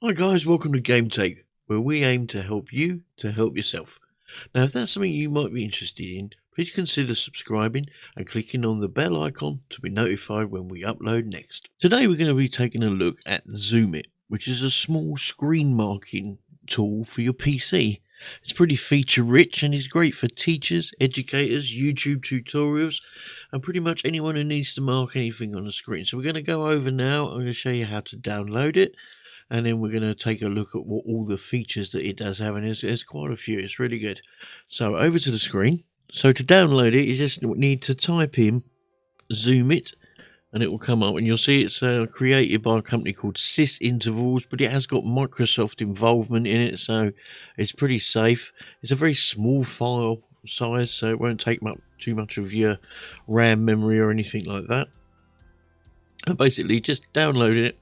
Hi guys, welcome to Game Take, where we aim to help you to help yourself. Now, if that's something you might be interested in, please consider subscribing and clicking on the bell icon to be notified when we upload next. Today we're going to be taking a look at Zoomit, which is a small screen marking tool for your PC. It's pretty feature rich and is great for teachers, educators, YouTube tutorials, and pretty much anyone who needs to mark anything on the screen. So we're going to go over now. I'm going to show you how to download it. And then we're going to take a look at what all the features that it does have, and there's quite a few. It's really good. So over to the screen. So to download it, you just need to type in Zoomit, and it will come up, and you'll see it's created by a company called SYSINTERNALS, but it has got Microsoft involvement in it, so it's pretty safe. It's a very small file size, so it won't take up too much of your RAM memory or anything like that. And basically, just download it.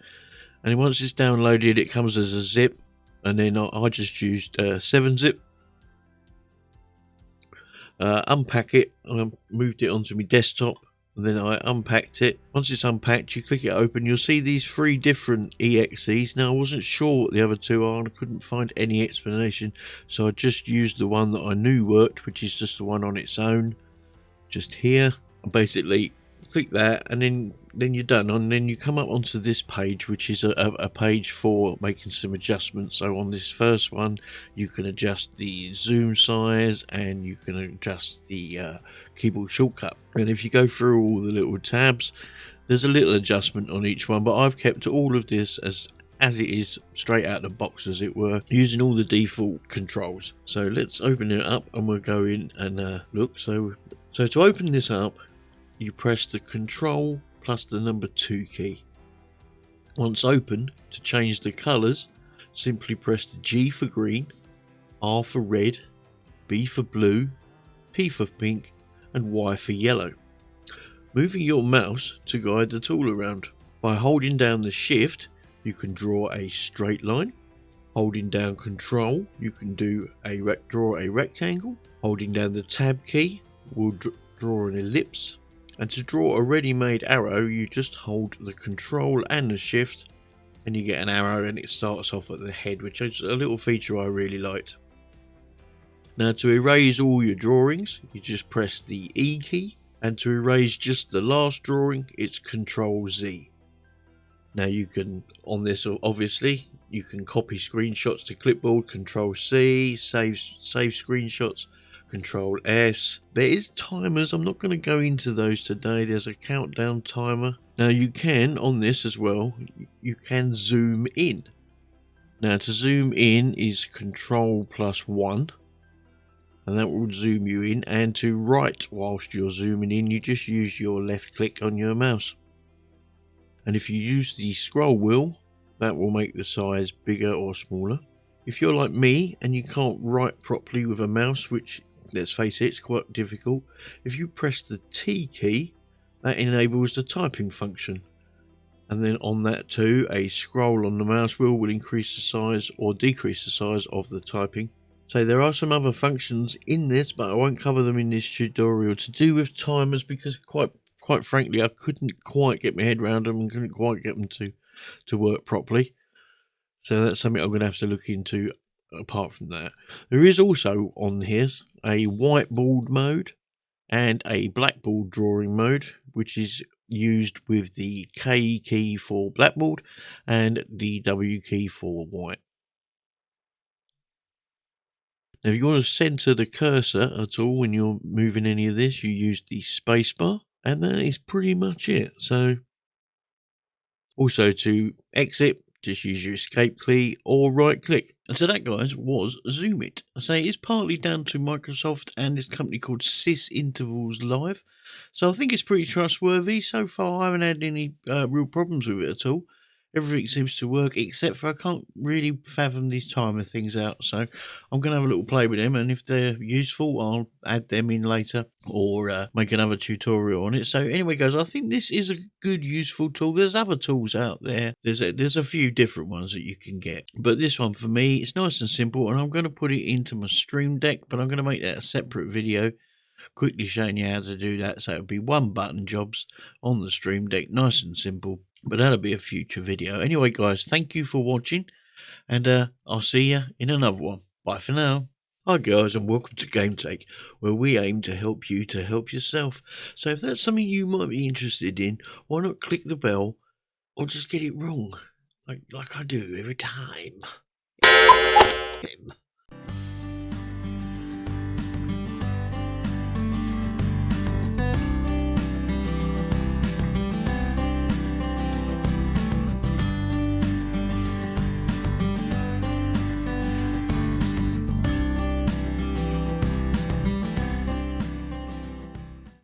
And then once it's downloaded, it comes as a zip, and then I just used 7-zip. Unpack it, I moved it onto my desktop, and then I unpacked it. Once it's unpacked, you click it open, you'll see these 3 different EXEs. Now, I wasn't sure what the other 2 are, and I couldn't find any explanation, so I just used the one that I knew worked, which is just the one on its own, just here. And basically, click that, and then you're done, and then you come up onto this page, which is a page for making some adjustments. So on this first one, you can adjust the zoom size, and you can adjust the keyboard shortcut. And if you go through all the little tabs, there's a little adjustment on each one, but I've kept all of this as it is, straight out of the box, as it were, using all the default controls. So let's open it up, and we'll go in and look. So to open this up, you press the Control plus the number 2 key. Once open, to change the colours, simply press the G for green, R for red, B for blue, P for pink, and Y for yellow. Moving your mouse to guide the tool around. By holding down the Shift, you can draw a straight line. Holding down Control, you can draw a rectangle. Holding down the Tab key will draw an ellipse. And to draw a ready-made arrow, you just hold the Control and the Shift, and you get an arrow, and it starts off at the head, which is a little feature I really liked. Now, to erase all your drawings, you just press the E key, and to erase just the last drawing, it's Control Z. Now you can, on this obviously, you can copy screenshots to clipboard, Control C, save screenshots, Control S. There is timers. I'm not going to go into those today. There's a countdown timer. Now you can, on this as well, you can zoom in. Now to zoom in is Control plus 1, and that will zoom you in. And to write whilst you're zooming in, you just use your left click on your mouse. And if you use the scroll wheel, that will make the size bigger or smaller. If you're like me and you can't write properly with a mouse, which, let's face it, it's quite difficult, if you press the T key, that enables the typing function. And then on that too, a scroll on the mouse wheel will increase the size or decrease the size of the typing. So there are some other functions in this, but I won't cover them in this tutorial, to do with timers, because quite frankly, I couldn't quite get my head around them and couldn't quite get them to work properly. So that's something I'm going to have to look into. Apart from that, there is also on here a whiteboard mode and a Blackboard drawing mode, which is used with the K key for Blackboard and the W key for white. Now, if you want to center the cursor at all when you're moving any of this, you use the spacebar, and that is pretty much it. So also to exit, just use your escape key or right click. And so that, guys, was Zoomit. I say it's partly down to Microsoft and this company called SYSINTERNALS Live. So I think it's pretty trustworthy. So far, I haven't had any real problems with it at all. Everything seems to work, except for I can't really fathom these timer things out. So I'm going to have a little play with them, and if they're useful, I'll add them in later or make another tutorial on it. So anyway, guys, I think this is a good, useful tool. There's other tools out there. There's a few different ones that you can get, but this one for me, it's nice and simple, and I'm going to put it into my Stream Deck, but I'm going to make that a separate video, quickly showing you how to do that. So it'll be 1 button jobs on the Stream Deck, nice and simple. But that'll be a future video. Anyway, guys, thank you for watching. And I'll see you in another one. Bye for now. Hi guys, and welcome to Game Take, where we aim to help you to help yourself. So if that's something you might be interested in, why not click the bell or just get it wrong, like I do every time.